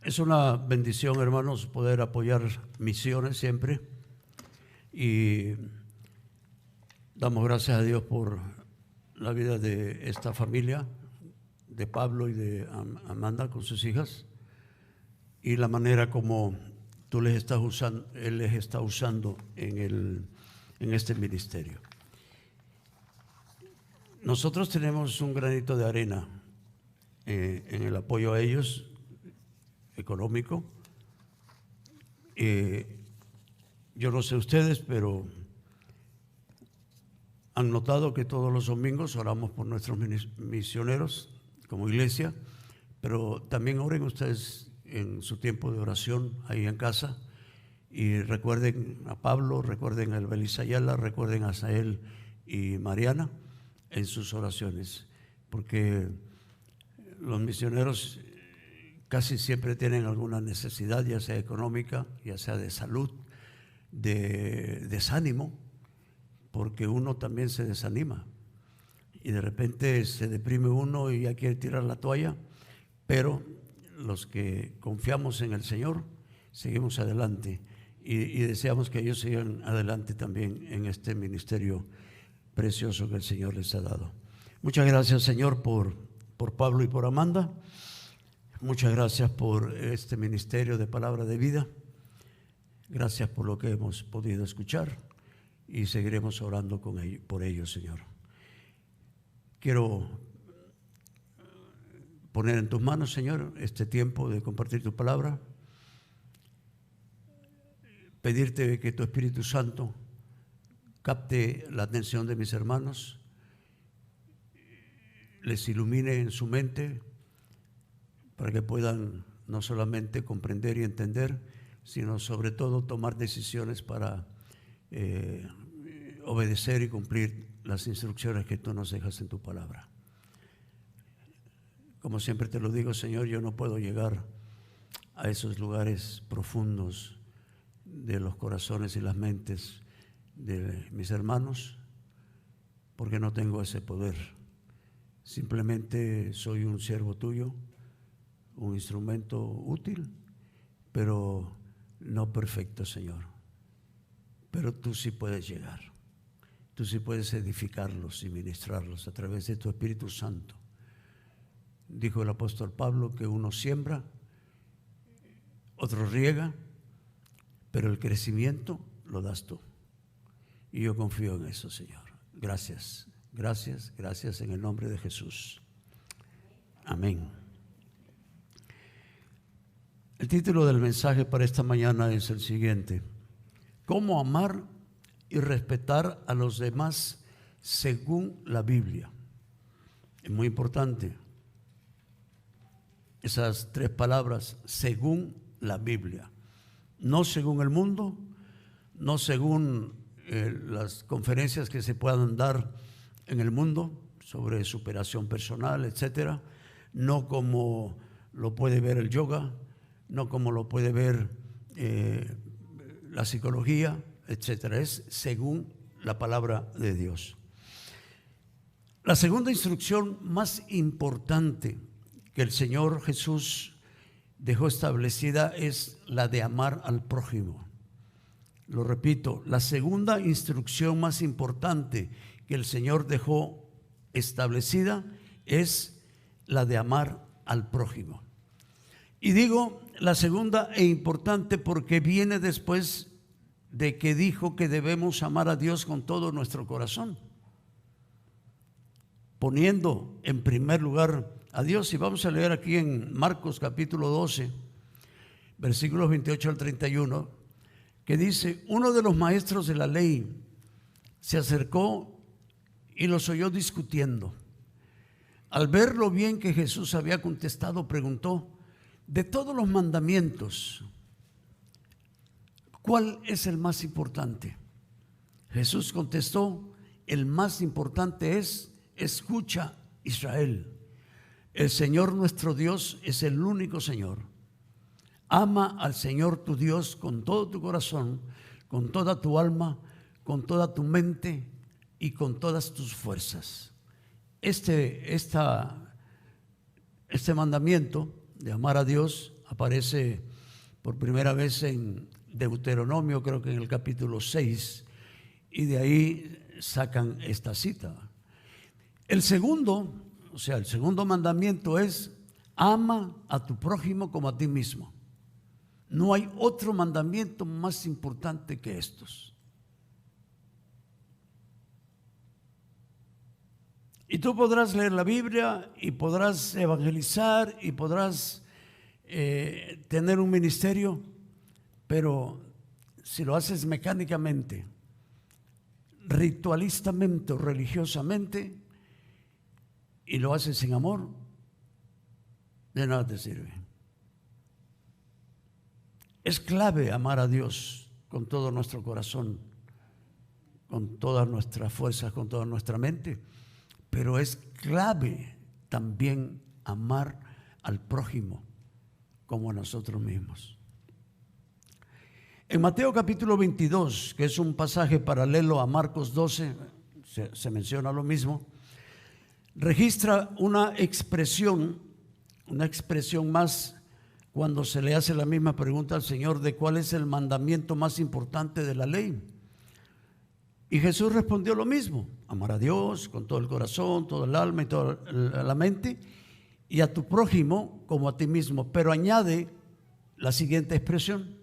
Es una bendición, hermanos, poder apoyar misiones siempre, y damos gracias a Dios por la vida de esta familia, de Pablo y de Amanda con sus hijas, y la manera como tú les estás usando, él les está usando en este ministerio. Nosotros tenemos un granito de arena en el apoyo a ellos económico. Yo no sé ustedes, pero han notado que todos los domingos oramos por nuestros misioneros como iglesia, pero también oren ustedes en su tiempo de oración ahí en casa, y recuerden a Pablo, recuerden a Belisa Ayala, recuerden a Sael y Mariana en sus oraciones, porque los misioneros casi siempre tienen alguna necesidad, ya sea económica, ya sea de salud, de desánimo, porque uno también se desanima y de repente se deprime uno y ya quiere tirar la toalla, pero los que confiamos en el Señor seguimos adelante y deseamos que ellos sigan adelante también en este ministerio precioso que el Señor les ha dado. Muchas gracias, Señor, por Pablo y por Amanda. Muchas gracias por este ministerio de palabra de vida. Gracias por lo que hemos podido escuchar y seguiremos orando por ellos, Señor. Quiero poner en tus manos, Señor, este tiempo de compartir tu palabra. Pedirte que tu Espíritu Santo capte la atención de mis hermanos, les ilumine en su mente para que puedan no solamente comprender y entender, sino sobre todo tomar decisiones para obedecer y cumplir las instrucciones que tú nos dejas en tu palabra. Como siempre te lo digo, Señor, yo no puedo llegar a esos lugares profundos de los corazones y las mentes de mis hermanos, porque no tengo ese poder. Simplemente soy un siervo tuyo, un instrumento útil, pero no perfecto, Señor. Pero tú sí puedes llegar, tú sí puedes edificarlos y ministrarlos a través de tu Espíritu Santo. Dijo el apóstol Pablo que uno siembra, otro riega, pero el crecimiento lo das tú. Y yo confío en eso, Señor. Gracias, gracias, gracias en el nombre de Jesús. Amén. El título del mensaje para esta mañana es el siguiente: ¿Cómo amar y respetar a los demás según la Biblia? Es muy importante esas tres palabras: según la Biblia. No según el mundo, no según las conferencias que se puedan dar en el mundo sobre superación personal, etcétera, no como lo puede ver el yoga, no como lo puede ver la psicología, etcétera. Es según la palabra de Dios. La segunda instrucción más importante que el Señor Jesús dejó establecida es la de amar al prójimo. Lo repito, la segunda instrucción más importante que el Señor dejó establecida es la de amar al prójimo. Y digo la segunda e importante porque viene después de que dijo que debemos amar a Dios con todo nuestro corazón, poniendo en primer lugar a Dios. Y vamos a leer aquí en Marcos capítulo 12, versículos 28 al 31, que dice: uno de los maestros de la ley se acercó y los oyó discutiendo. Al ver lo bien que Jesús había contestado, preguntó: de todos los mandamientos, ¿cuál es el más importante? Jesús contestó: el más importante es: escucha, Israel, el Señor nuestro Dios es el único Señor. Ama al Señor tu Dios con todo tu corazón, con toda tu alma, con toda tu mente y con todas tus fuerzas. Este mandamiento de amar a Dios, aparece por primera vez en Deuteronomio, creo que en el capítulo 6, y de ahí sacan esta cita. El segundo mandamiento es: ama a tu prójimo como a ti mismo. No hay otro mandamiento más importante que estos. Y tú podrás leer la Biblia y podrás evangelizar y podrás tener un ministerio, pero si lo haces mecánicamente, ritualistamente o religiosamente, y lo haces sin amor, de nada te sirve. Es clave amar a Dios con todo nuestro corazón, con todas nuestras fuerzas, con toda nuestra mente, pero es clave también amar al prójimo como a nosotros mismos. En Mateo capítulo 22, que es un pasaje paralelo a Marcos 12, se menciona lo mismo, registra una expresión más cuando se le hace la misma pregunta al Señor de cuál es el mandamiento más importante de la ley. Y Jesús respondió lo mismo: amar a Dios con todo el corazón, todo el alma y toda la mente, y a tu prójimo como a ti mismo. Pero añade la siguiente expresión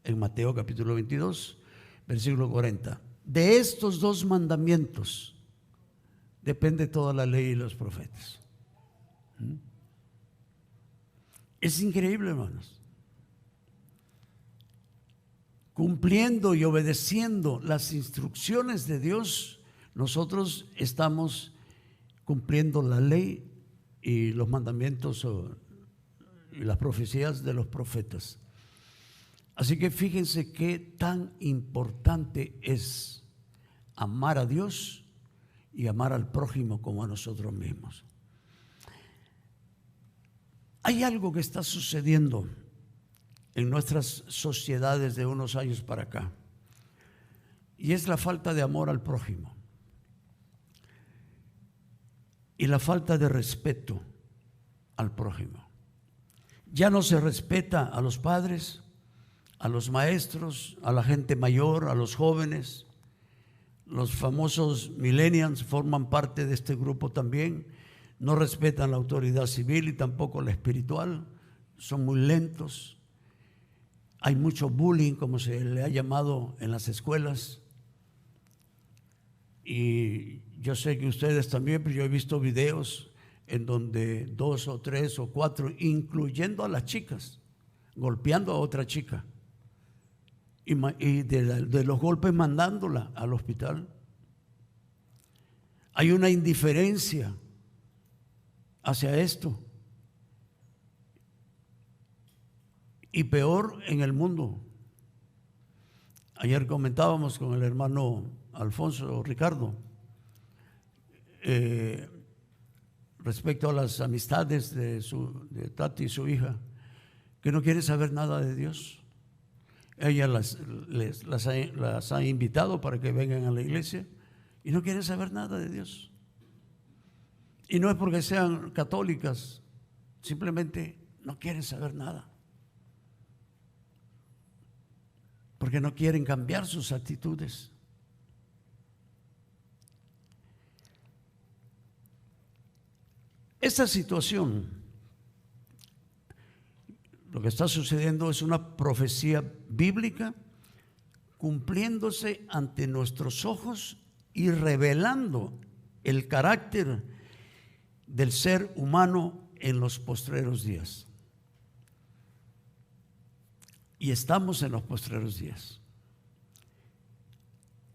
en Mateo capítulo 22, versículo 40: de estos dos mandamientos depende toda la ley y los profetas. Es increíble, hermanos. Cumpliendo y obedeciendo las instrucciones de Dios, nosotros estamos cumpliendo la ley y los mandamientos y las profecías de los profetas. Así que fíjense qué tan importante es amar a Dios y amar al prójimo como a nosotros mismos. Hay algo que está sucediendo en nuestras sociedades de unos años para acá, y es la falta de amor al prójimo y la falta de respeto al prójimo. Ya no se respeta a los padres, a los maestros, a la gente mayor, a los jóvenes. Los famosos millennials forman parte de este grupo también. No respetan la autoridad civil y tampoco la espiritual. Son muy lentos. Hay mucho bullying, como se le ha llamado en las escuelas. Y yo sé que ustedes también, pero yo he visto videos en donde 2 o 3 o 4, incluyendo a las chicas, golpeando a otra chica. Y de los golpes mandándola al hospital. Hay una indiferencia hacia esto. Y peor en el mundo. Ayer comentábamos con el hermano Alfonso Ricardo respecto a las amistades de Tati y su hija, que no quiere saber nada de Dios. Ella las ha invitado para que vengan a la iglesia y no quieren saber nada de Dios. Y no es porque sean católicas, simplemente no quieren saber nada, porque no quieren cambiar sus actitudes. Esta situación, lo que está sucediendo es una profecía bíblica cumpliéndose ante nuestros ojos y revelando el carácter del ser humano en los postreros días. Y estamos en los postreros días.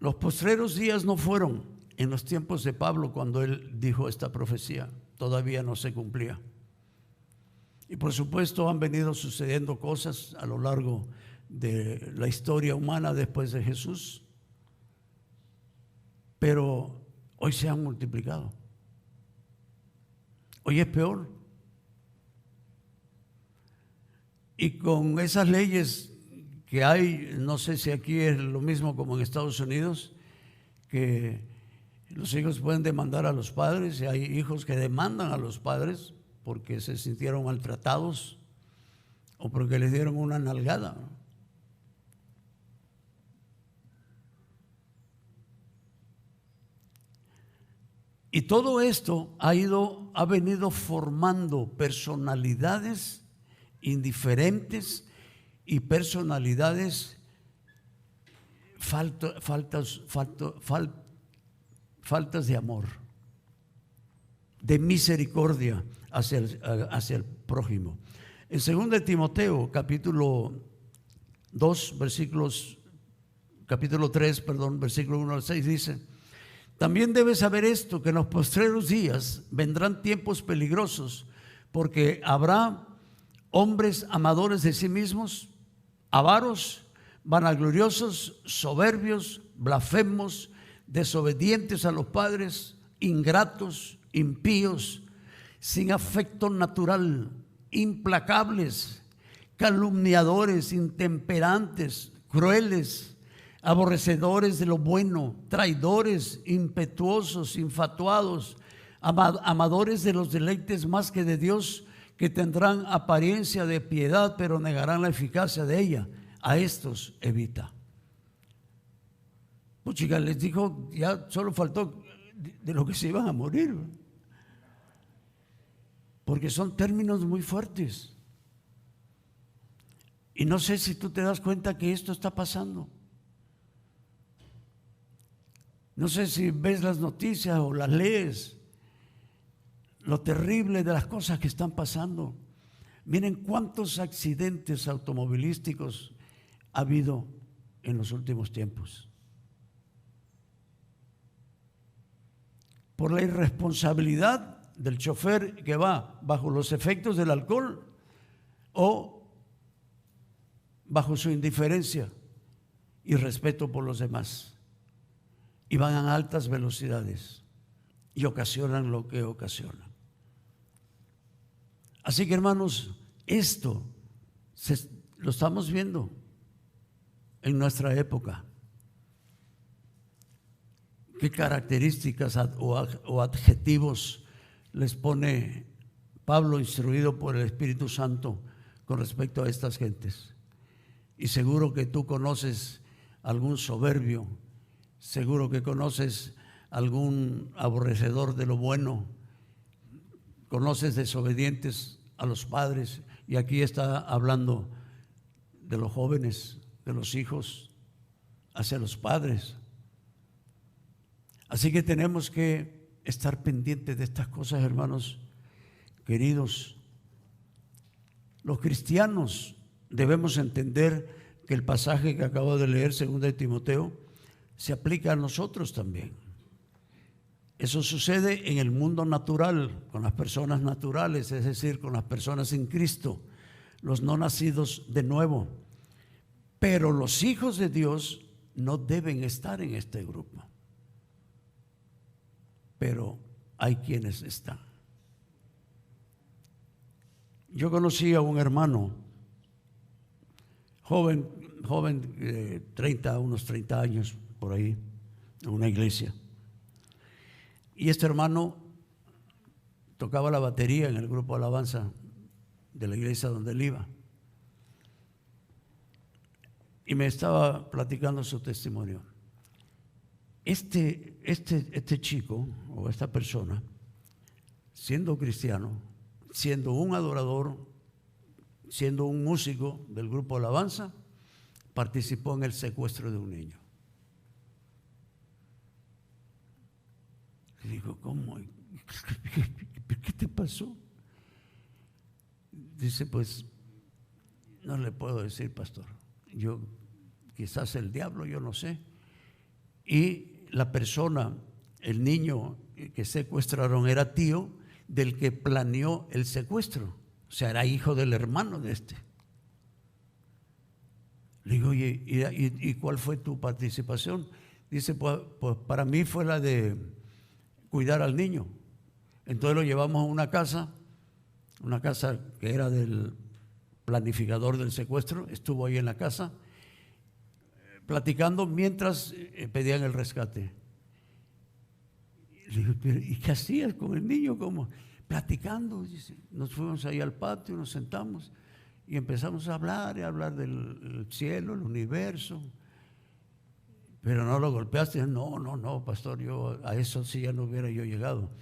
Los postreros días no fueron en los tiempos de Pablo cuando él dijo esta profecía, todavía no se cumplía. Y por supuesto han venido sucediendo cosas a lo largo de la historia humana después de Jesús, pero hoy se han multiplicado. Hoy es peor. Y con esas leyes que hay, no sé si aquí es lo mismo como en Estados Unidos, que los hijos pueden demandar a los padres, y hay hijos que demandan a los padres porque se sintieron maltratados o porque les dieron una nalgada, ¿no? Y todo esto ha venido formando personalidades indiferentes y personalidades faltas de amor, de misericordia hacia el prójimo. En 2 Timoteo, capítulo 3, versículo 1 al 6 dice: también debes saber esto, que en los postreros días vendrán tiempos peligrosos, porque habrá hombres amadores de sí mismos, avaros, vanagloriosos, soberbios, blasfemos, desobedientes a los padres, ingratos, impíos, sin afecto natural, implacables, calumniadores, intemperantes, crueles, aborrecedores de lo bueno, traidores, impetuosos, infatuados, amadores de los deleites más que de Dios, que tendrán apariencia de piedad, pero negarán la eficacia de ella. A estos evita. Pues chicas, les dijo, ya solo faltó de lo que se iban a morir, porque son términos muy fuertes. Y no sé si tú te das cuenta que esto está pasando. No sé si ves las noticias o las lees, lo terrible de las cosas que están pasando. Miren cuántos accidentes automovilísticos ha habido en los últimos tiempos. Por la irresponsabilidad del chofer que va bajo los efectos del alcohol o bajo su indiferencia y respeto por los demás. Y van a altas velocidades y ocasionan lo que ocasionan. Así que, hermanos, esto lo estamos viendo en nuestra época. ¿Qué características o adjetivos les pone Pablo, instruido por el Espíritu Santo, con respecto a estas gentes? Y seguro que tú conoces algún soberbio, seguro que conoces algún aborrecedor de lo bueno, conoces desobedientes a los padres, y aquí está hablando de los jóvenes, de los hijos hacia los padres. Así que tenemos que estar pendientes de estas cosas, hermanos queridos. Los cristianos debemos entender que el pasaje que acabo de leer, 2 Timoteo, se aplica a nosotros también. Eso sucede en el mundo natural, con las personas naturales, es decir, con las personas en Cristo, los no nacidos de nuevo. Pero los hijos de Dios no deben estar en este grupo. Pero hay quienes están. Yo conocí a un hermano joven, unos 30 años por ahí, en una iglesia. Y este hermano tocaba la batería en el grupo de alabanza de la iglesia donde él iba. Y me estaba platicando su testimonio. Este chico o esta persona, siendo cristiano, siendo un adorador, siendo un músico del grupo de alabanza, participó en el secuestro de un niño. Le digo, ¿cómo? ¿Qué te pasó? Dice, pues, no le puedo decir, pastor. Yo, quizás el diablo, yo no sé. Y la persona, el niño que secuestraron era tío del que planeó el secuestro. O sea, era hijo del hermano de este. Le digo, oye, ¿y cuál fue tu participación? Dice, pues para mí fue la de cuidar al niño. Entonces lo llevamos a una casa que era del planificador del secuestro. Estuvo ahí en la casa platicando mientras pedían el rescate. Le digo, ¿y qué hacías con el niño? ¿Cómo? Platicando. Dice, nos fuimos ahí al patio, nos sentamos Y empezamos a hablar y a hablar del cielo, el universo. Pero no lo golpeaste. No, pastor, yo a eso sí ya no hubiera yo llegado.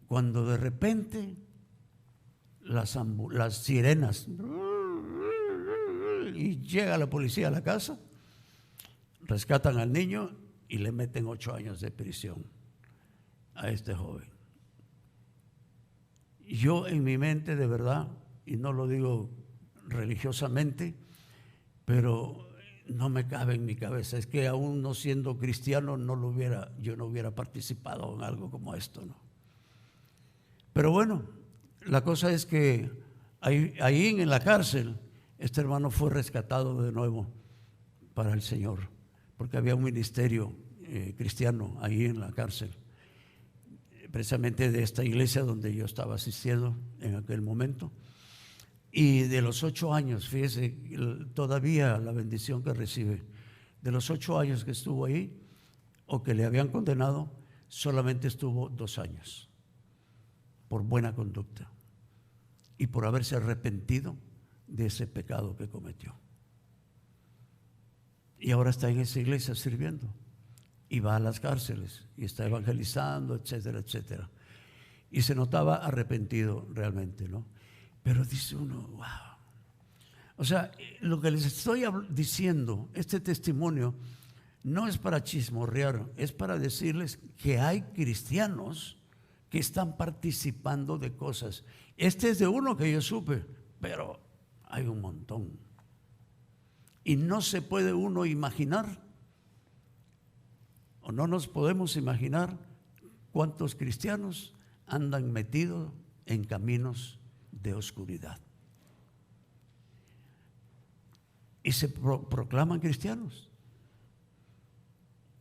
Cuando de repente las sirenas y llega la policía a la casa, rescatan al niño y le meten 8 años de prisión a este joven. Yo en mi mente, de verdad, y no lo digo religiosamente, pero no me cabe en mi cabeza, es que aún no siendo cristiano yo no hubiera participado en algo como esto, ¿no? Pero bueno, la cosa es que ahí en la cárcel este hermano fue rescatado de nuevo para el Señor, porque había un ministerio cristiano ahí en la cárcel, precisamente de esta iglesia donde yo estaba asistiendo en aquel momento. Y de los 8 años, fíjese todavía la bendición que recibe, de los 8 años que estuvo ahí o que le habían condenado, solamente estuvo 2 años por buena conducta y por haberse arrepentido de ese pecado que cometió. Y ahora está en esa iglesia sirviendo y va a las cárceles y está evangelizando, etcétera, etcétera. Y se notaba arrepentido realmente, ¿no? Pero dice uno, wow. O sea, lo que les estoy diciendo, este testimonio, no es para chismorrear, es para decirles que hay cristianos que están participando de cosas. Este es de uno que yo supe, pero hay un montón. Y no se puede uno imaginar, o no nos podemos imaginar cuántos cristianos andan metidos en caminos de oscuridad y se proclaman cristianos,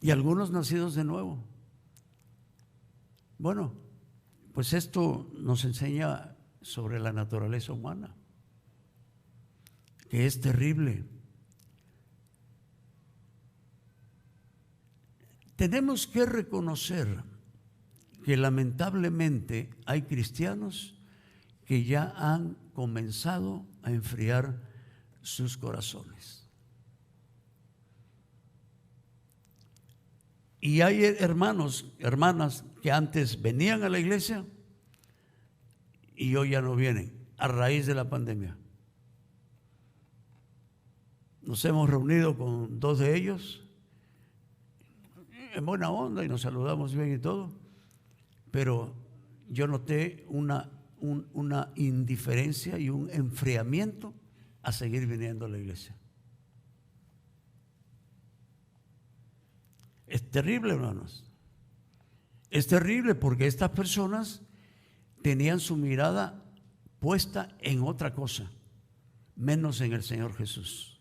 y algunos nacidos de nuevo. Bueno, pues esto nos enseña sobre la naturaleza humana, que es terrible. Tenemos que reconocer que lamentablemente hay cristianos que ya han comenzado a enfriar sus corazones. Y hay hermanos, hermanas que antes venían a la iglesia y hoy ya no vienen a raíz de la pandemia. Nos hemos reunido con 2 de ellos en buena onda y nos saludamos bien y todo, pero yo noté una indiferencia y un enfriamiento a seguir viniendo a la iglesia. Es terrible, hermanos. Es terrible porque estas personas tenían su mirada puesta en otra cosa, menos en el Señor Jesús.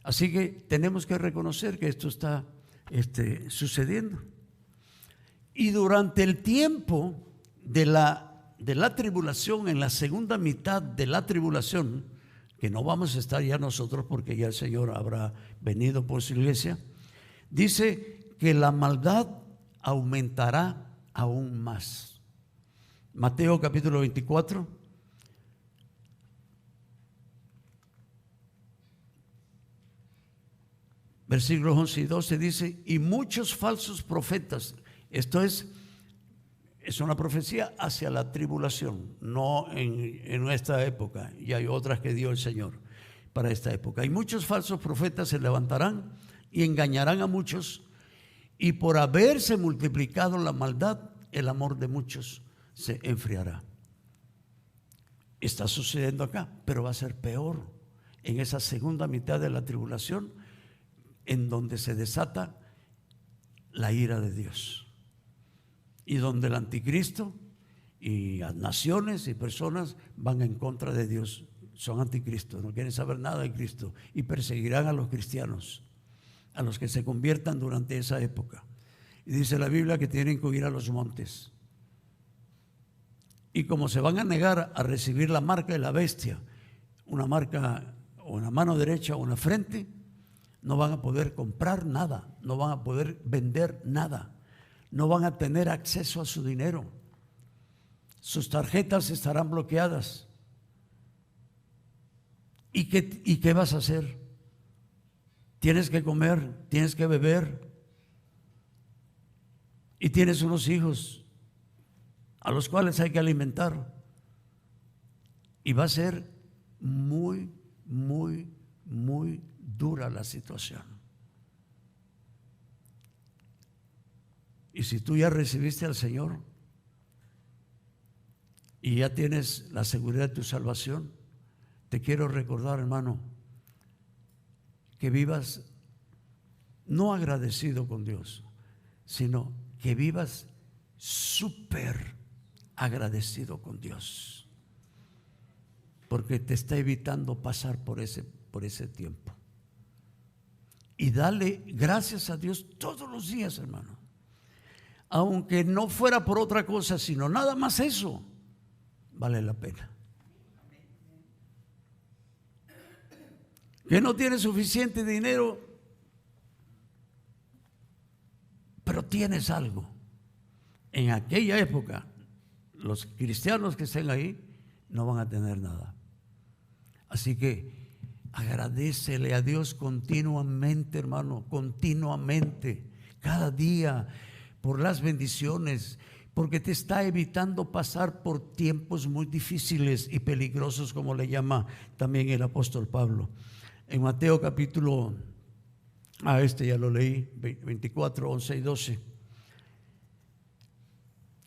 Así que tenemos que reconocer que esto está sucediendo. Y durante el tiempo de la tribulación, en la segunda mitad de la tribulación, que no vamos a estar ya nosotros porque ya el Señor habrá venido por su iglesia, dice que la maldad aumentará aún más. Mateo capítulo 24, versículos 11 y 12 dice: y muchos falsos profetas. Esto es una profecía hacia la tribulación, no en nuestra época, y hay otras que dio el Señor para esta época. Y muchos falsos profetas se levantarán y engañarán a muchos, y por haberse multiplicado la maldad, el amor de muchos se enfriará. Está sucediendo acá, pero va a ser peor en esa segunda mitad de la tribulación, en donde se desata la ira de Dios. Y donde el anticristo y las naciones y personas van en contra de Dios, son anticristos, no quieren saber nada de Cristo y perseguirán a los cristianos, a los que se conviertan durante esa época. Y dice la Biblia que tienen que huir a los montes. Y como se van a negar a recibir la marca de la bestia, una marca o una mano derecha o una frente, no van a poder comprar nada, no van a poder vender nada. No van a tener acceso a su dinero. Sus tarjetas estarán bloqueadas. ¿Y qué vas a hacer? Tienes que comer, tienes que beber, y tienes unos hijos a los cuales hay que alimentar, y va a ser muy, muy, muy dura la situación. Y si tú ya recibiste al Señor y ya tienes la seguridad de tu salvación, te quiero recordar, hermano, que vivas no agradecido con Dios, sino que vivas súper agradecido con Dios, porque te está evitando pasar por ese tiempo. Y dale gracias a Dios todos los días, hermano, aunque no fuera por otra cosa, sino nada más eso, vale la pena. Que no tienes suficiente dinero, pero tienes algo. En aquella época, los cristianos que estén ahí no van a tener nada. Así que agradécele a Dios continuamente, hermano, continuamente, cada día, por las bendiciones, porque te está evitando pasar por tiempos muy difíciles y peligrosos, como le llama también el apóstol Pablo. En Mateo capítulo, ya lo leí, 24, 11 y 12.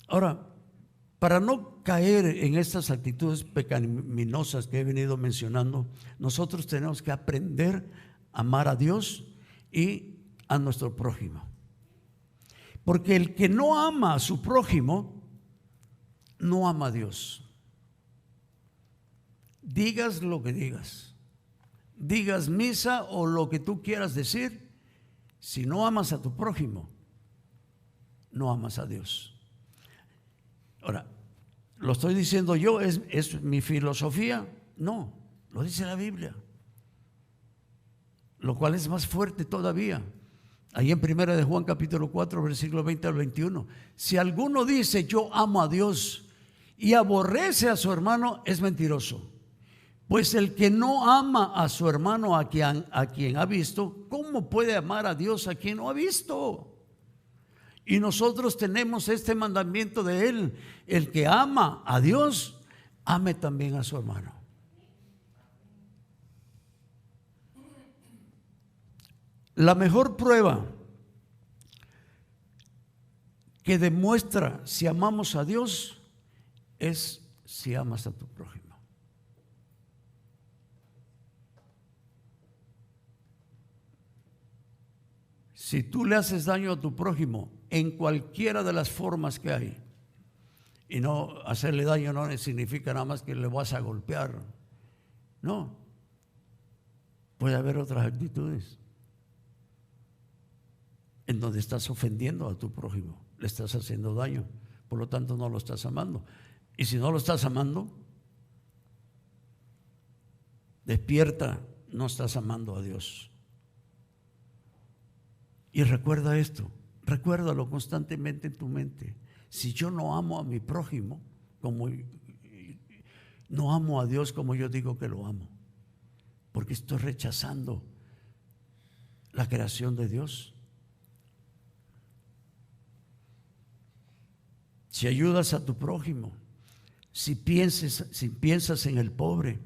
Ahora, para no caer en estas actitudes pecaminosas que he venido mencionando, nosotros tenemos que aprender a amar a Dios y a nuestro prójimo. Porque el que no ama a su prójimo, no ama a Dios. Digas lo que digas, digas misa o lo que tú quieras decir, si no amas a tu prójimo, no amas a Dios. Ahora, ¿lo estoy diciendo yo? ¿Es mi filosofía? No, lo dice la Biblia, lo cual es más fuerte todavía. Ahí en 1 de Juan capítulo 4 versículo 20 al 21, si alguno dice yo amo a Dios y aborrece a su hermano, es mentiroso. Pues el que no ama a su hermano a quien ha visto, ¿cómo puede amar a Dios a quien no ha visto? Y nosotros tenemos este mandamiento de Él: el que ama a Dios, ame también a su hermano. La mejor prueba que demuestra si amamos a Dios es si amas a tu prójimo. Si tú le haces daño a tu prójimo en cualquiera de las formas que hay, y no hacerle daño no significa nada más que le vas a golpear, no, puede haber otras actitudes en donde estás ofendiendo a tu prójimo, le estás haciendo daño, por lo tanto no lo estás amando. Y si no lo estás amando, despierta, no estás amando a Dios. Y recuerda esto, recuérdalo constantemente en tu mente. Si yo no amo a mi prójimo, no amo a Dios como yo digo que lo amo, porque estoy rechazando la creación de Dios. Si ayudas a tu prójimo, si piensas en el pobre,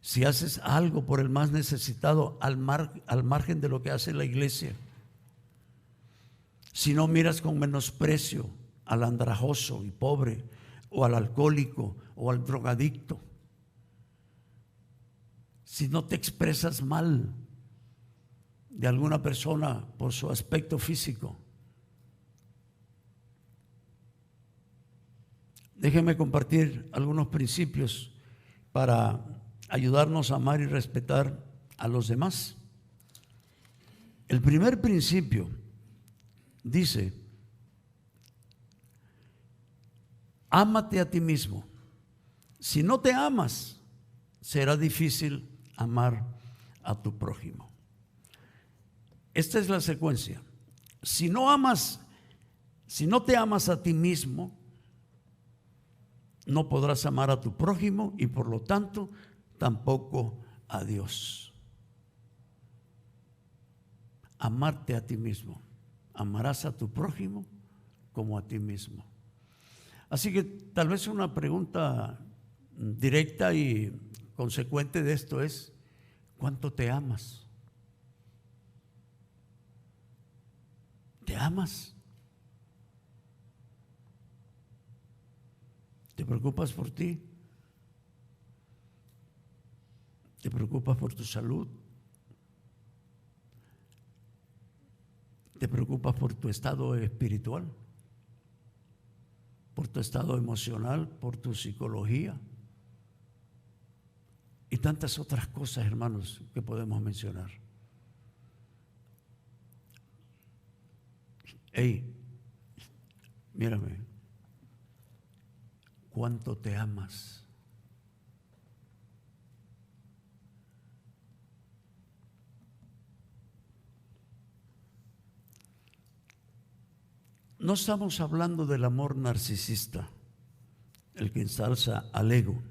si haces algo por el más necesitado al margen de lo que hace la iglesia, si no miras con menosprecio al andrajoso y pobre, o al alcohólico o al drogadicto, si no te expresas mal de alguna persona por su aspecto físico. Déjenme compartir algunos principios para ayudarnos a amar y respetar a los demás. El primer principio dice: ámate a ti mismo. Si no te amas, será difícil amar a tu prójimo. Esta es la secuencia. Si no te amas a ti mismo, no podrás amar a tu prójimo y por lo tanto tampoco a Dios. Amarte a ti mismo. Amarás a tu prójimo como a ti mismo. Así que tal vez una pregunta directa y consecuente de esto es: ¿cuánto te amas? ¿Te amas? ¿Te preocupas por ti? ¿Te preocupas por tu salud? ¿Te preocupas por tu estado espiritual? ¿Por tu estado emocional? ¿Por tu psicología? Y tantas otras cosas, hermanos, que podemos mencionar. Hey, mírame, ¿cuánto te amas? No estamos hablando del amor narcisista, el que ensalza al ego,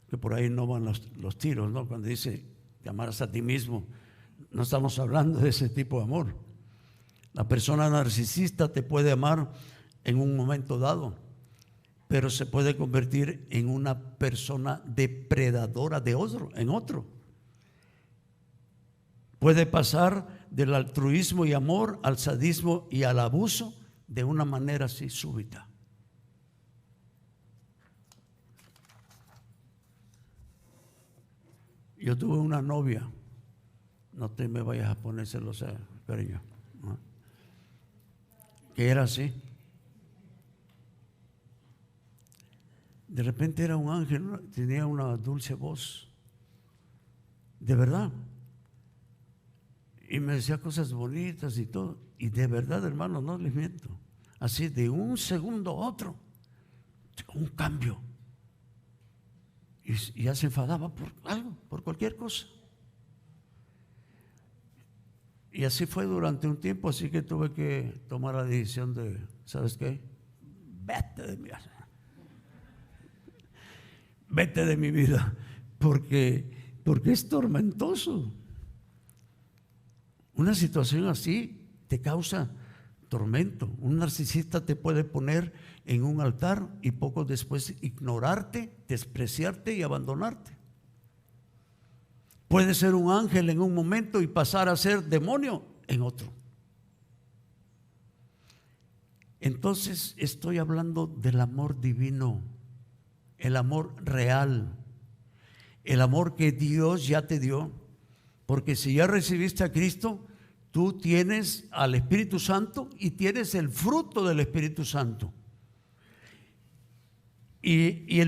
que por ahí no van los tiros, ¿no? Cuando dice te amarás a ti mismo, no estamos hablando de ese tipo de amor. La persona narcisista te puede amar en un momento dado, pero se puede convertir en una persona depredadora de otro, en otro. Puede pasar del altruismo y amor al sadismo y al abuso de una manera así súbita. Yo tuve una novia, no te me vayas a poner celosa, cariño, ¿no? Que era así. De repente era un ángel, tenía una dulce voz, de verdad, y me decía cosas bonitas y todo, y de verdad, hermano, no les miento, así de un segundo a otro, un cambio, y ya se enfadaba por algo, por cualquier cosa. Y así fue durante un tiempo, así que tuve que tomar la decisión de, ¿sabes qué? Vete de mi vida. Vete de mi vida, porque es tormentoso. Una situación así te causa tormento. Un narcisista te puede poner en un altar y poco después ignorarte, despreciarte y abandonarte. Puede ser un ángel en un momento y pasar a ser demonio en otro. Entonces estoy hablando del amor divino, el amor real, el amor que Dios ya te dio, porque si ya recibiste a Cristo, tú tienes al Espíritu Santo y tienes el fruto del Espíritu Santo. Y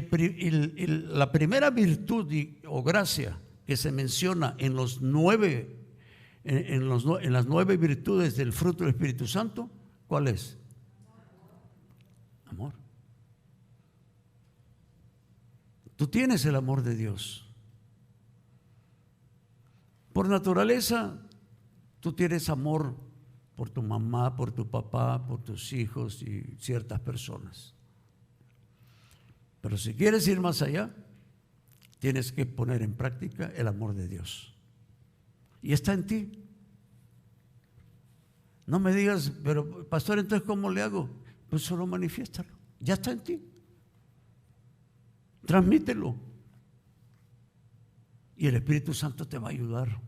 la primera virtud o gracia que se menciona en las 9 virtudes del fruto del Espíritu Santo, ¿cuál es? Amor. Tú tienes el amor de Dios. Por naturaleza, tú tienes amor por tu mamá, por tu papá, por tus hijos y ciertas personas. Pero si quieres ir más allá, tienes que poner en práctica el amor de Dios. Y está en ti. No me digas, pero pastor, entonces ¿cómo le hago? Pues solo manifiéstalo. Ya está en ti. Transmítelo. Y el Espíritu Santo te va a ayudar.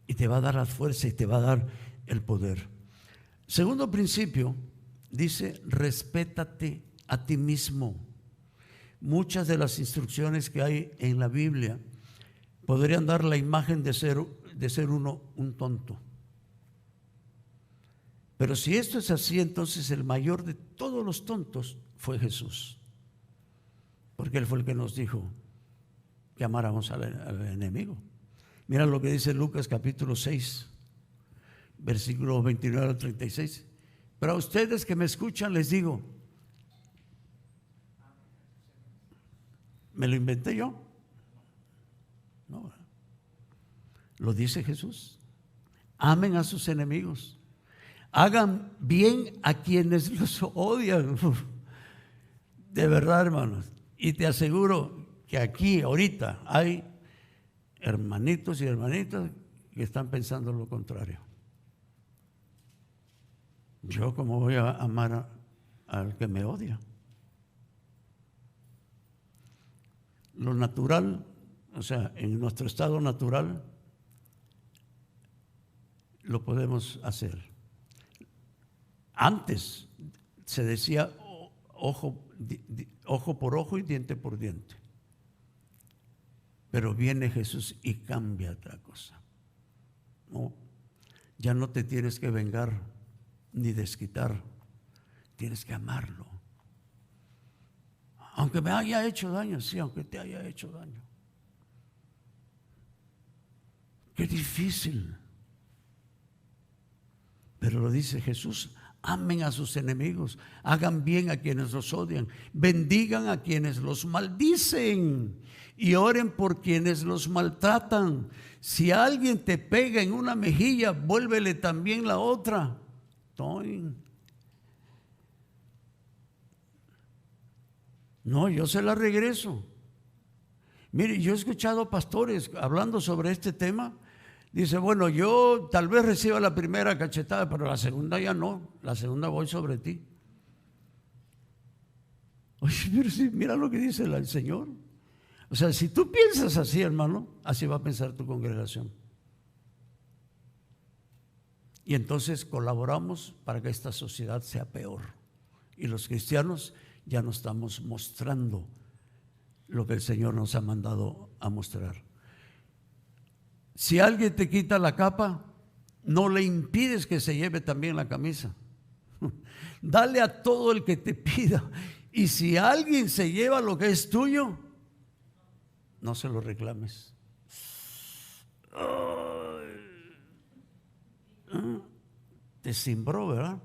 Y te va a dar la fuerza y te va a dar el poder. Segundo principio, dice, respétate a ti mismo. Muchas de las instrucciones que hay en la Biblia podrían dar la imagen de ser uno un tonto. Pero si esto es así, entonces el mayor de todos los tontos fue Jesús. Porque Él fue el que nos dijo que amáramos al enemigo. Mira lo que dice Lucas capítulo 6, versículos 29 al 36. Pero a ustedes que me escuchan les digo, ¿me lo inventé yo? No, lo dice Jesús. Amen a sus enemigos, hagan bien a quienes los odian. De verdad, hermanos, y te aseguro que aquí ahorita hay hermanitos y hermanitas que están pensando lo contrario. Yo, ¿cómo voy a amar al que me odia? Lo natural, o sea, en nuestro estado natural, lo podemos hacer. Antes se decía ojo por ojo y diente por diente. Pero viene Jesús y cambia otra cosa. No, ya no te tienes que vengar ni desquitar, tienes que amarlo. Aunque me haya hecho daño, sí, aunque te haya hecho daño. Qué difícil. Pero lo dice Jesús: amen a sus enemigos, hagan bien a quienes los odian, bendigan a quienes los maldicen y oren por quienes los maltratan. Si alguien te pega en una mejilla, vuélvele también la otra. No, yo se la regreso. Mire, yo he escuchado pastores hablando sobre este tema. Dice, bueno, yo tal vez reciba la primera cachetada, pero la segunda ya no. La segunda voy sobre ti. Oye, pero sí, mira lo que dice el Señor. O sea, si tú piensas así, hermano, así va a pensar tu congregación. Y entonces colaboramos para que esta sociedad sea peor. Y los cristianos ya no estamos mostrando lo que el Señor nos ha mandado a mostrar. Si alguien te quita la capa, no le impides que se lleve también la camisa. Dale a todo el que te pida. Y si alguien se lleva lo que es tuyo, no se lo reclames. Te cimbró, ¿verdad?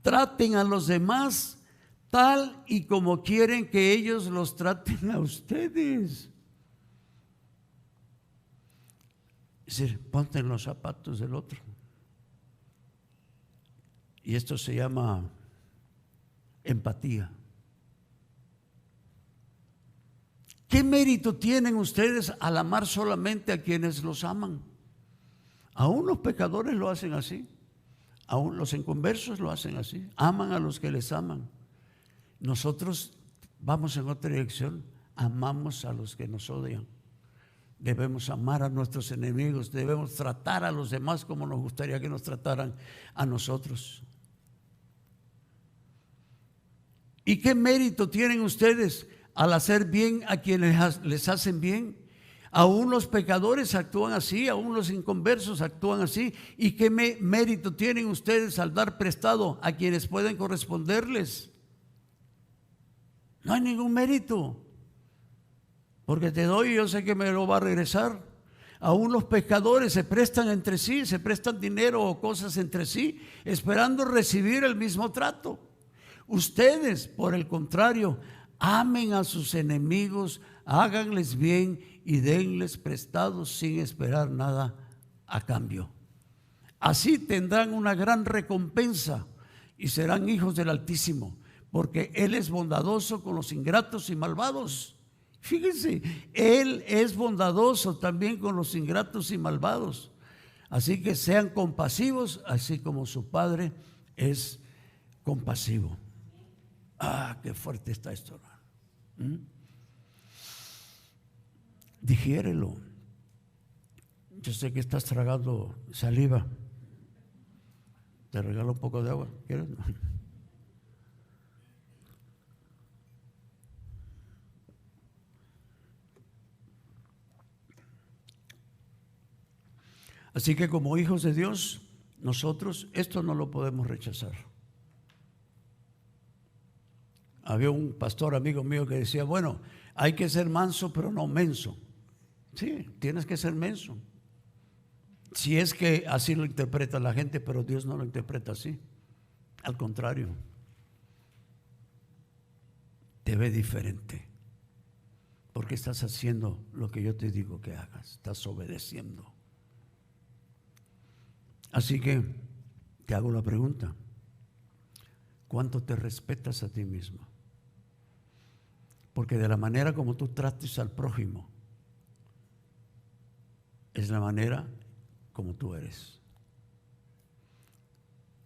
Traten a los demás tal y como quieren que ellos los traten a ustedes. Es decir, ponte en los zapatos del otro. Y esto se llama empatía. ¿Qué mérito tienen ustedes al amar solamente a quienes los aman? Aún los pecadores lo hacen así. Aún los inconversos lo hacen así. Aman a los que les aman. Nosotros vamos en otra dirección. Amamos a los que nos odian. Debemos amar a nuestros enemigos. Debemos tratar a los demás como nos gustaría que nos trataran a nosotros. ¿Y qué mérito tienen ustedes al hacer bien a quienes les hacen bien? Aún los pecadores actúan así, aún los inconversos actúan así. ¿Y qué mérito tienen ustedes al dar prestado a quienes pueden corresponderles? No hay ningún mérito, porque te doy y yo sé que me lo va a regresar. Aún los pecadores se prestan entre sí, se prestan dinero o cosas entre sí, esperando recibir el mismo trato. Ustedes, por el contrario, amen a sus enemigos, háganles bien y denles prestados sin esperar nada a cambio. Así tendrán una gran recompensa y serán hijos del Altísimo, porque Él es bondadoso con los ingratos y malvados. Fíjense, Él es bondadoso también con los ingratos y malvados. Así que sean compasivos, así como su Padre es compasivo. Qué fuerte está esto, hermano. Digiérelo. Yo sé que estás tragando saliva. Te regalo un poco de agua. ¿Quieres? Así que como hijos de Dios, nosotros esto no lo podemos rechazar. Había un pastor amigo mío que decía, bueno, hay que ser manso pero no menso. Sí, tienes que ser menso. Si es que así lo interpreta la gente, pero Dios no lo interpreta así. Al contrario, te ve diferente. Porque estás haciendo lo que yo te digo que hagas, estás obedeciendo. Así que te hago la pregunta: ¿cuánto te respetas a ti mismo? Porque de la manera como tú trates al prójimo, es la manera como tú eres.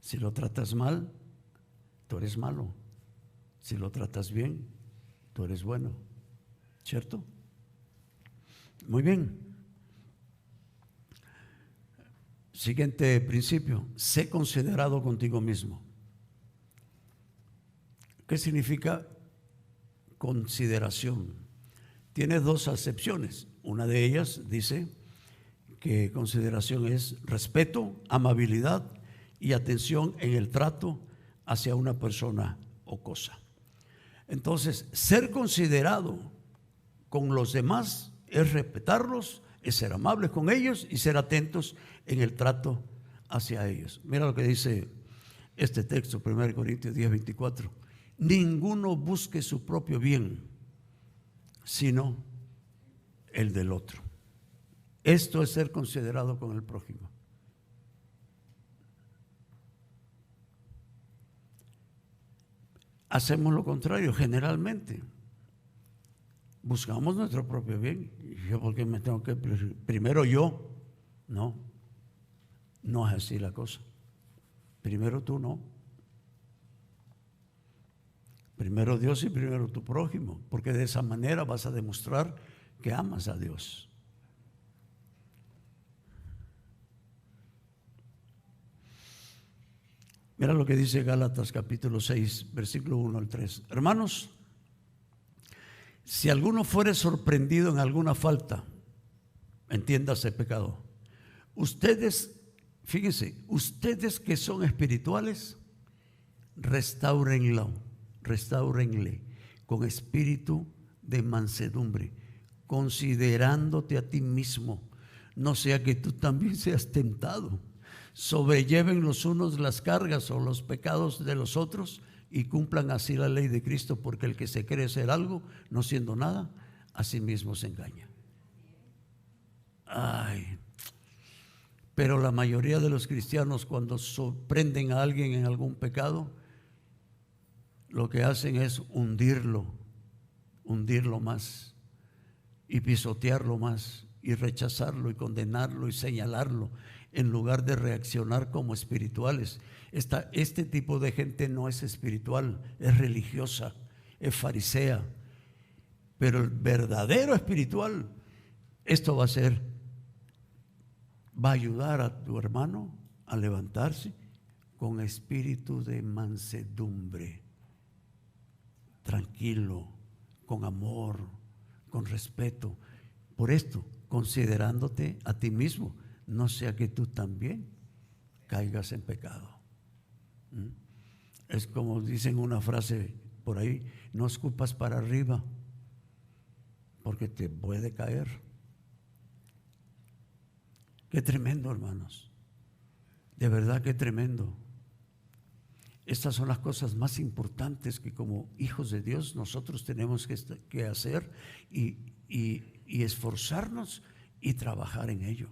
Si lo tratas mal, tú eres malo. Si lo tratas bien, tú eres bueno. ¿Cierto? Muy bien. Siguiente principio: sé considerado contigo mismo. ¿Qué significa consideración? Tiene dos acepciones. Una de ellas dice que consideración es respeto, amabilidad y atención en el trato hacia una persona o cosa. Entonces, ser considerado con los demás es respetarlos, es ser amables con ellos y ser atentos en el trato hacia ellos. Mira lo que dice este texto, 1 Corintios 10:24. Ninguno busque su propio bien, sino el del otro. Esto es ser considerado con el prójimo. Hacemos lo contrario generalmente. Buscamos nuestro propio bien. ¿Yo por qué me tengo que primero yo? No, no es así la cosa. Primero tú no. Primero Dios y primero tu prójimo, porque de esa manera vas a demostrar que amas a Dios. Mira lo que dice Gálatas capítulo 6, versículo 1 al 3. Hermanos, si alguno fuere sorprendido en alguna falta, entiéndase pecado, ustedes, fíjense, ustedes que son espirituales, restáurenle con espíritu de mansedumbre, considerándote a ti mismo, no sea que tú también seas tentado. Sobrelleven los unos las cargas o los pecados de los otros y cumplan así la ley de Cristo, porque el que se cree ser algo, no siendo nada, a sí mismo se engaña. Ay, pero la mayoría de los cristianos, cuando sorprenden a alguien en algún pecado, lo que hacen es hundirlo más y pisotearlo más y rechazarlo y condenarlo y señalarlo, en lugar de reaccionar como espirituales. Este tipo de gente no es espiritual, es religiosa, es farisea. Pero el verdadero espiritual, esto va a ayudar a tu hermano a levantarse con espíritu de mansedumbre, tranquilo, con amor, con respeto. Por esto, considerándote a ti mismo, no sea que tú también caigas en pecado. Es como dicen una frase por ahí: no escupas para arriba, porque te puede caer. Qué tremendo, hermanos. De verdad, qué tremendo. Estas son las cosas más importantes que como hijos de Dios nosotros tenemos que hacer y esforzarnos y trabajar en ello.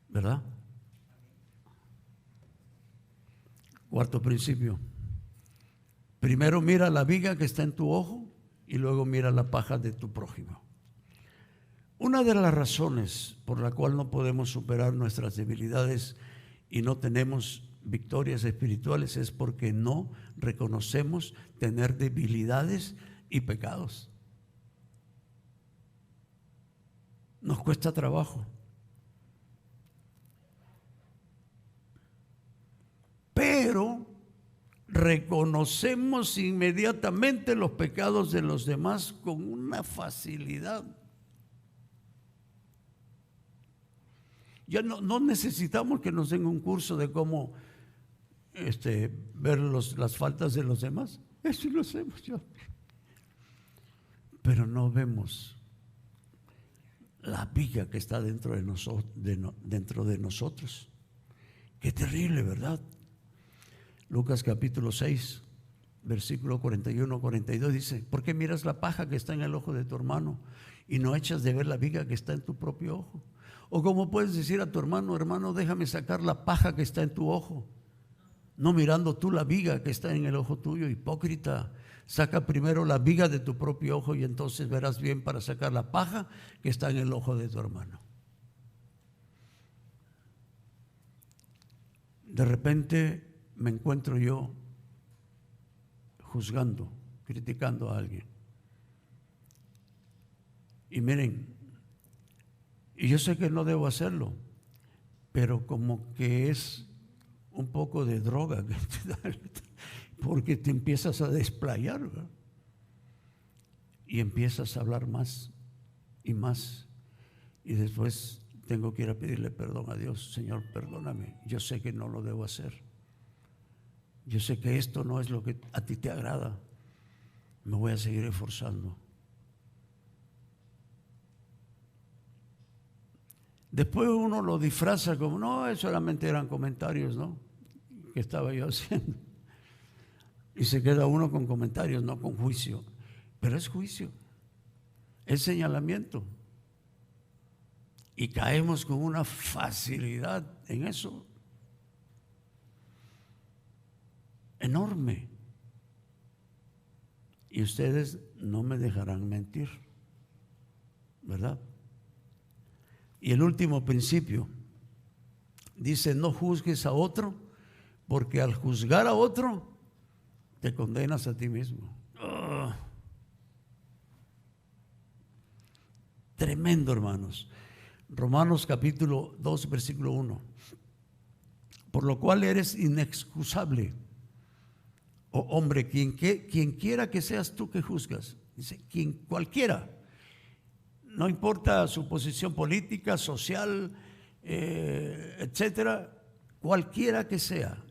¿Verdad? Cuarto principio. Primero mira la viga que está en tu ojo y luego mira la paja de tu prójimo. Una de las razones por la cual no podemos superar nuestras debilidades y no tenemos victorias espirituales es porque no reconocemos tener debilidades y pecados. Nos cuesta trabajo. Pero reconocemos inmediatamente los pecados de los demás con una facilidad. Ya no necesitamos que nos den un curso de cómo ver las faltas de los demás. Eso lo hacemos ya. Pero no vemos la viga que está dentro de nosotros. Qué terrible, ¿verdad? Lucas capítulo 6, versículo 41-42 dice: ¿por qué miras la paja que está en el ojo de tu hermano y no echas de ver la viga que está en tu propio ojo? ¿O cómo puedes decir a tu hermano: hermano, déjame sacar la paja que está en tu ojo? no mirando tú la viga que está en el ojo tuyo, hipócrita. Saca primero la viga de tu propio ojo y entonces verás bien para sacar la paja que está en el ojo de tu hermano. De repente me encuentro yo juzgando, criticando a alguien. Y miren, y yo sé que no debo hacerlo, pero como que es un poco de droga que te da, porque te empiezas a desplayar, ¿verdad? Y empiezas a hablar más y más, y después tengo que ir a pedirle perdón a Dios. Señor, perdóname, yo sé que no lo debo hacer, yo sé que esto no es lo que a ti te agrada, me voy a seguir esforzando. Después uno lo disfraza como, no, solamente eran comentarios, ¿no?, que estaba yo haciendo. Y se queda uno con comentarios, no con juicio. Pero es juicio, es señalamiento. Y caemos con una facilidad en eso enorme. Y ustedes no me dejarán mentir, ¿verdad? Y el último principio dice: no juzgues a otro, porque al juzgar a otro te condenas a ti mismo. Oh, tremendo, hermanos. Romanos capítulo 2, versículo 1. Por lo cual eres inexcusable, oh hombre, quien quiera que seas tú que juzgas. Dice, cualquiera. No importa su posición política, social, etcétera, cualquiera que sea,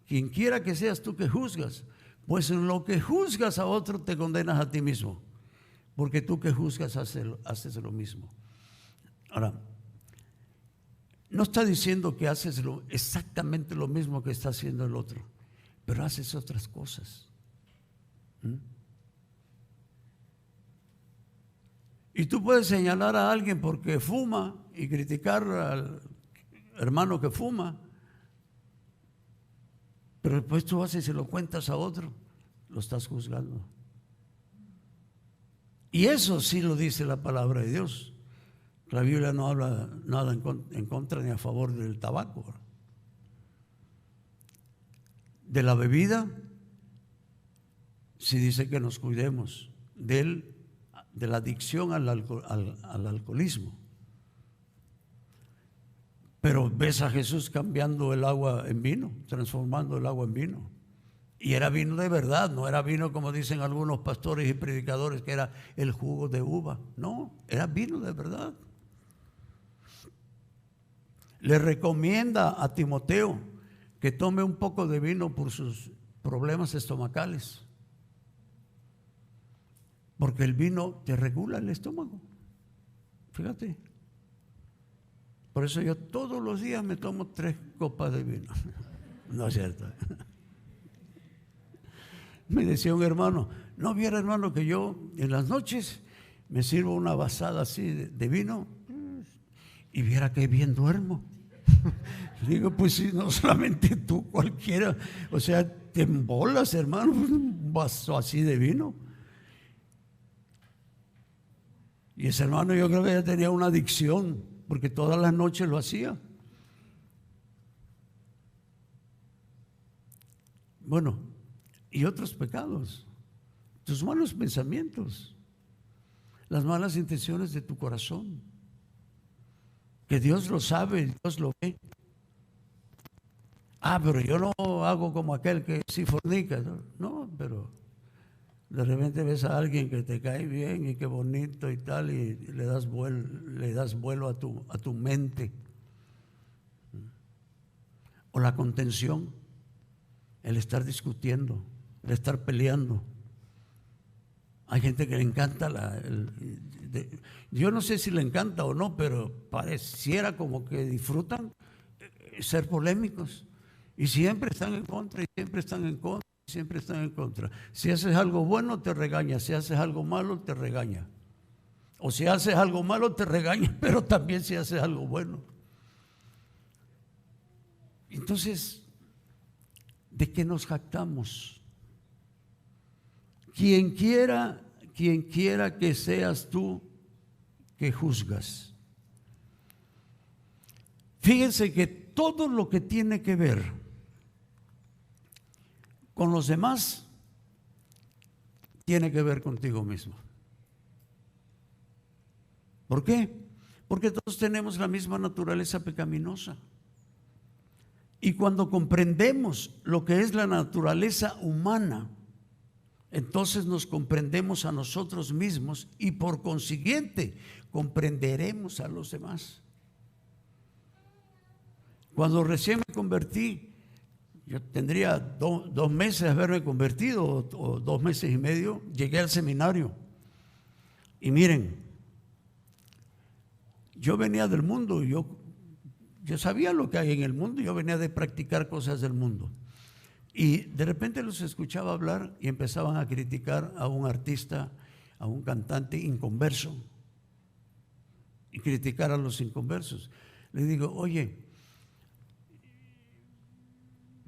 quien quiera que seas tú que juzgas, pues en lo que juzgas a otro te condenas a ti mismo, porque tú que juzgas haces lo mismo. Ahora, no está diciendo que haces exactamente lo mismo que está haciendo el otro, pero haces otras cosas. Y tú puedes señalar a alguien porque fuma y criticar al hermano que fuma, pero después tú vas y se lo cuentas a otro, lo estás juzgando. Y eso sí lo dice la palabra de Dios. La Biblia no habla nada en contra ni a favor del tabaco. De la bebida, sí dice que nos cuidemos de la adicción al alcoholismo. Pero ves a Jesús cambiando el agua en vino, transformando el agua en vino. Y era vino de verdad, no era vino como dicen algunos pastores y predicadores que era el jugo de uva. No, era vino de verdad. Le recomienda a Timoteo que tome un poco de vino por sus problemas estomacales, porque el vino te regula el estómago. Fíjate. Por eso yo todos los días me tomo 3 copas de vino. No es cierto. Me decía un hermano, ¿no viera, hermano, que yo en las noches me sirvo una vasada así de vino y viera que bien duermo? Digo, pues sí, no solamente tú, cualquiera. O sea, te embolas, hermano, un vaso así de vino. Y ese hermano yo creo que ya tenía una adicción, porque todas las noches lo hacía. Bueno, y otros pecados, tus malos pensamientos, las malas intenciones de tu corazón, que Dios lo sabe, Dios lo ve. Pero yo no hago como aquel que sí fornica. No, pero de repente ves a alguien que te cae bien y qué bonito y tal, y le das vuelo a tu mente. O la contención, el estar discutiendo, el estar peleando. Hay gente que le encanta yo no sé si le encanta o no, pero pareciera como que disfrutan ser polémicos. Y siempre están en contra, y siempre están en contra, y siempre están en contra. Si haces algo bueno, te regaña. Si haces algo malo, te regaña. O si haces algo malo, te regaña, pero también si haces algo bueno. Entonces, ¿De qué nos jactamos? Quien quiera que seas tú que juzgas. Fíjense que todo lo que tiene que ver con los demás tiene que ver contigo mismo. ¿Por qué? Porque todos tenemos la misma naturaleza pecaminosa. Y cuando comprendemos lo que es la naturaleza humana, entonces nos comprendemos a nosotros mismos y por consiguiente comprenderemos a los demás. Cuando recién me convertí, yo tendría 2 meses de haberme convertido o 2 meses y medio, llegué al seminario y miren, yo venía del mundo, yo sabía lo que hay en el mundo, yo venía de practicar cosas del mundo. Y de repente los escuchaba hablar y empezaban a criticar a un artista, a un cantante inconverso, y criticar a los inconversos. Le digo, oye,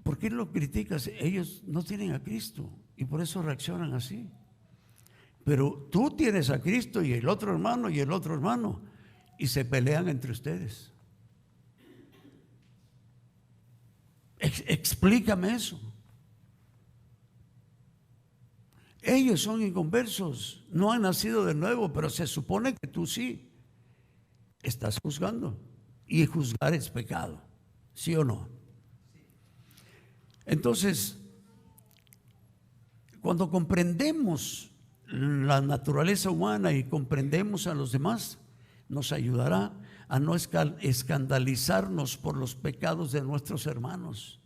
¿por qué lo criticas? Ellos no tienen a Cristo y por eso reaccionan así. Pero tú tienes a Cristo y el otro hermano y el otro hermano, y se pelean entre ustedes. Explícame eso. Ellos son inconversos, no han nacido de nuevo, pero se supone que tú sí estás juzgando, y juzgar es pecado, ¿sí o no? Entonces, cuando comprendemos la naturaleza humana y comprendemos a los demás, nos ayudará a no escandalizarnos por los pecados de nuestros hermanos,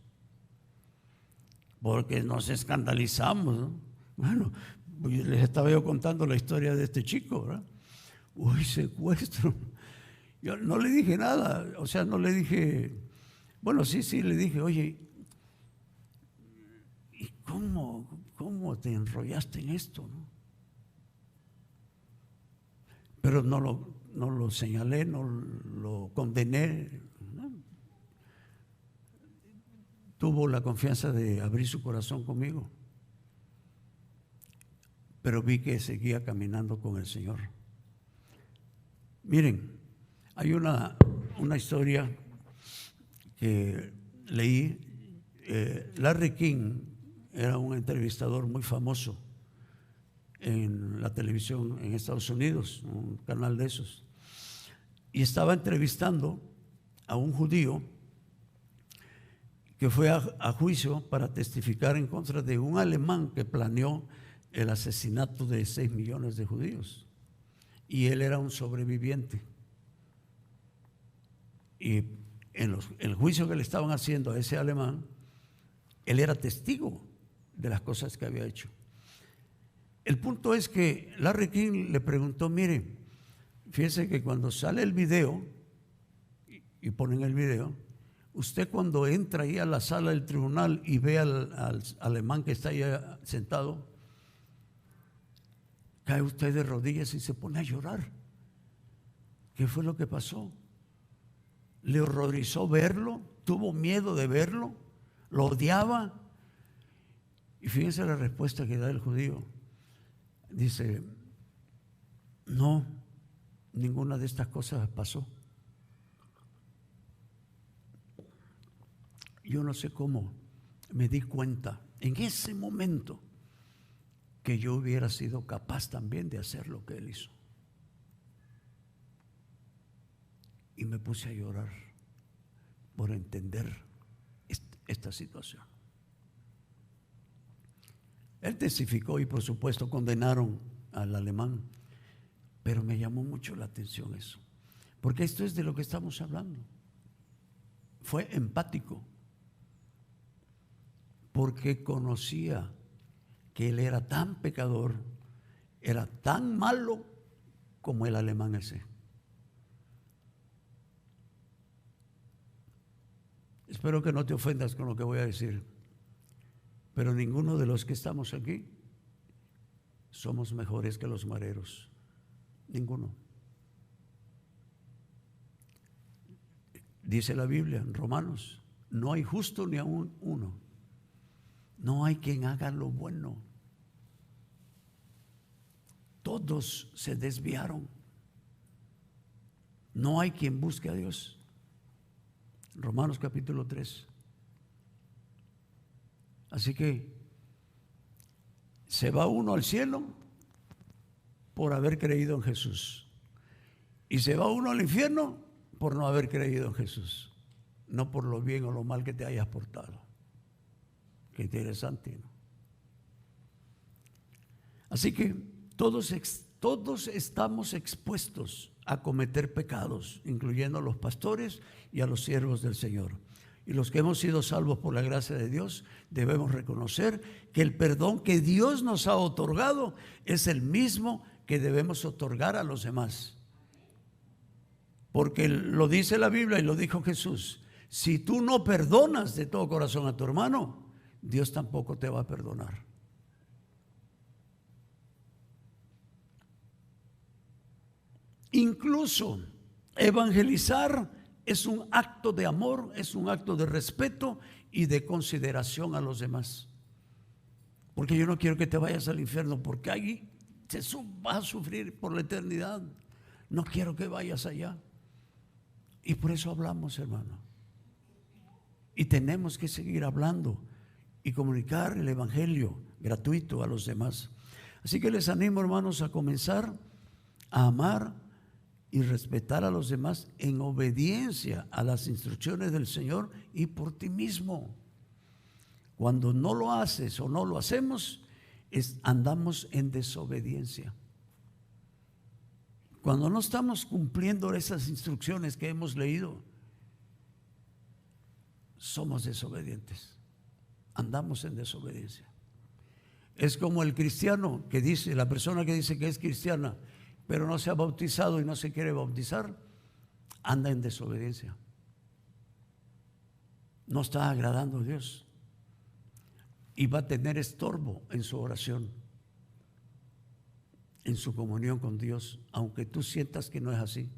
porque nos escandalizamos, ¿no? Bueno, les estaba yo contando la historia de este chico, ¿verdad? Uy, secuestro. Yo no le dije nada, o sea, no le dije, bueno, sí, le dije, oye, ¿y cómo te enrollaste en esto, no? Pero no lo señalé, no lo condené, ¿no? Tuvo la confianza de abrir su corazón conmigo, pero vi que seguía caminando con el Señor. Miren, hay una historia que leí. Larry King era un entrevistador muy famoso en la televisión en Estados Unidos, un canal de esos, y estaba entrevistando a un judío que fue a juicio para testificar en contra de un alemán que planeó el asesinato de 6 millones de judíos, y él era un sobreviviente. Y en el juicio que le estaban haciendo a ese alemán, él era testigo de las cosas que había hecho. El punto es que Larry King le preguntó, mire, fíjese que cuando sale el video y ponen el video, usted cuando entra ahí a la sala del tribunal y ve al alemán que está ahí sentado, cae usted de rodillas y se pone a llorar. ¿Qué fue lo que pasó? ¿Le horrorizó verlo? ¿Tuvo miedo de verlo? ¿Lo odiaba? Y fíjense la respuesta que da el judío. Dice, no, ninguna de estas cosas pasó. Yo no sé cómo me di cuenta en ese momento que yo hubiera sido capaz también de hacer lo que él hizo. Y me puse a llorar por entender esta situación. Él testificó y por supuesto condenaron al alemán, pero me llamó mucho la atención eso, porque esto es de lo que estamos hablando. Fue empático, porque conocía que él era tan pecador, era tan malo como el alemán ese. Espero que no te ofendas con lo que voy a decir, pero ninguno de los que estamos aquí somos mejores que los mareros. Ninguno. Dice la Biblia en Romanos, no hay justo ni aún uno. No hay quien haga lo bueno. Todos se desviaron. No hay quien busque a Dios. Romanos capítulo 3. Así que se va uno al cielo por haber creído en Jesús. Y se va uno al infierno por no haber creído en Jesús. No por lo bien o lo mal que te hayas portado. Qué interesante, ¿no? Así que todos estamos expuestos a cometer pecados, incluyendo a los pastores y a los siervos del Señor. Y los que hemos sido salvos por la gracia de Dios, debemos reconocer que el perdón que Dios nos ha otorgado es el mismo que debemos otorgar a los demás. Porque lo dice la Biblia y lo dijo Jesús: si tú no perdonas de todo corazón a tu hermano, Dios tampoco te va a perdonar. Incluso evangelizar es un acto de amor, es un acto de respeto y de consideración a los demás. Porque yo no quiero que te vayas al infierno, porque ahí vas a sufrir por la eternidad. No quiero que vayas allá. Y por eso hablamos, hermano. Y tenemos que seguir hablando y comunicar el evangelio gratuito a los demás. Así que les animo, hermanos, a comenzar a amar y respetar a los demás en obediencia a las instrucciones del Señor y por ti mismo. Cuando no lo haces o no lo hacemos, andamos en desobediencia. Cuando no estamos cumpliendo esas instrucciones que hemos leído, somos desobedientes. Andamos en desobediencia. Es como el cristiano que dice, la persona que dice que es cristiana, pero no se ha bautizado y no se quiere bautizar, anda en desobediencia. No está agradando a Dios y va a tener estorbo en su oración, en su comunión con Dios, aunque tú sientas que no es así.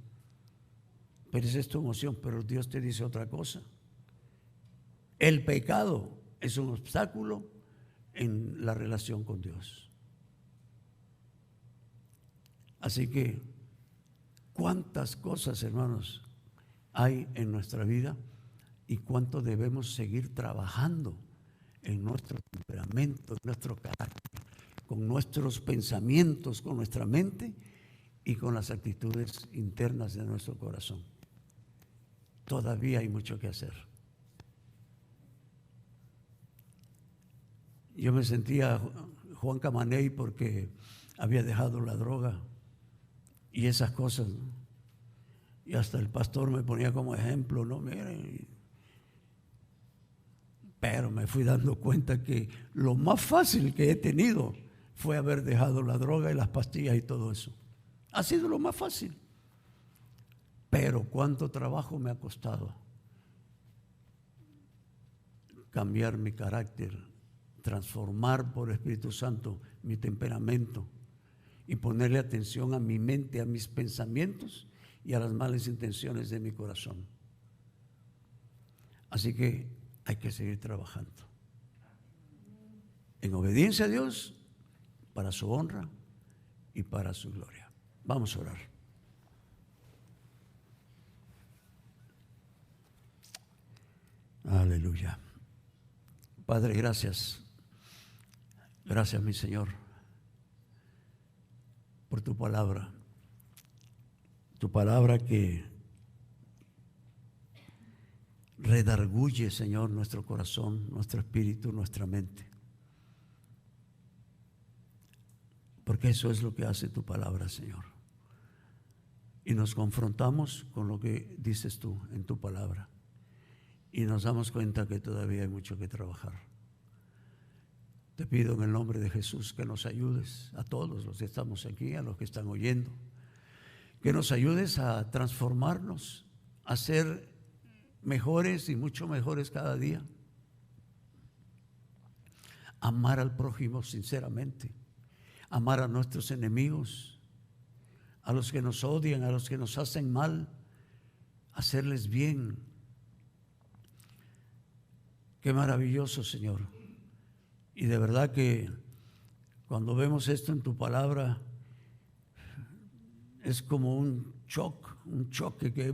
Pero esa es tu emoción, pero Dios te dice otra cosa. El pecado es un obstáculo en la relación con Dios. Así que, ¿cuántas cosas, hermanos, hay en nuestra vida y cuánto debemos seguir trabajando en nuestro temperamento, en nuestro carácter, con nuestros pensamientos, con nuestra mente y con las actitudes internas de nuestro corazón? Todavía hay mucho que hacer. Yo me sentía Juan Camaney porque había dejado la droga y esas cosas, ¿no? Y hasta el pastor me ponía como ejemplo, ¿no? Miren, pero me fui dando cuenta que lo más fácil que he tenido fue haber dejado la droga y las pastillas y todo eso. Ha sido lo más fácil. Pero cuánto trabajo me ha costado cambiar mi carácter, transformar por el Espíritu Santo mi temperamento y ponerle atención a mi mente, a mis pensamientos y a las malas intenciones de mi corazón. Así que hay que seguir trabajando en obediencia a Dios para su honra y para su gloria. Vamos a orar. Aleluya. Padre, gracias. Gracias, mi Señor, por tu palabra que redarguye, Señor, nuestro corazón, nuestro espíritu, nuestra mente. Porque eso es lo que hace tu palabra, Señor. Y nos confrontamos con lo que dices tú en tu palabra. Y nos damos cuenta que todavía hay mucho que trabajar. Te pido en el nombre de Jesús que nos ayudes a todos los que estamos aquí, a los que están oyendo, que nos ayudes a transformarnos, a ser mejores y mucho mejores cada día. Amar al prójimo sinceramente, amar a nuestros enemigos, a los que nos odian, a los que nos hacen mal, hacerles bien. Qué maravilloso, Señor, Y de verdad que cuando vemos esto en tu palabra, es como un choque que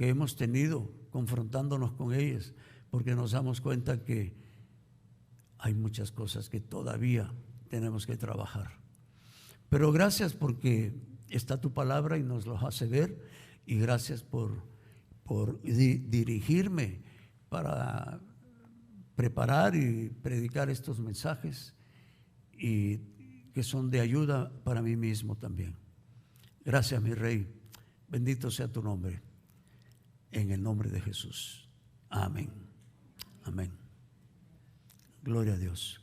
hemos tenido confrontándonos con ellas, porque nos damos cuenta que hay muchas cosas que todavía tenemos que trabajar. Pero gracias porque está tu palabra y nos lo hace ver, y gracias por dirigirme para preparar y predicar estos mensajes, y que son de ayuda para mí mismo también. Gracias, mi Rey. Bendito sea tu nombre. En el nombre de Jesús. Amén. Amén. Gloria a Dios.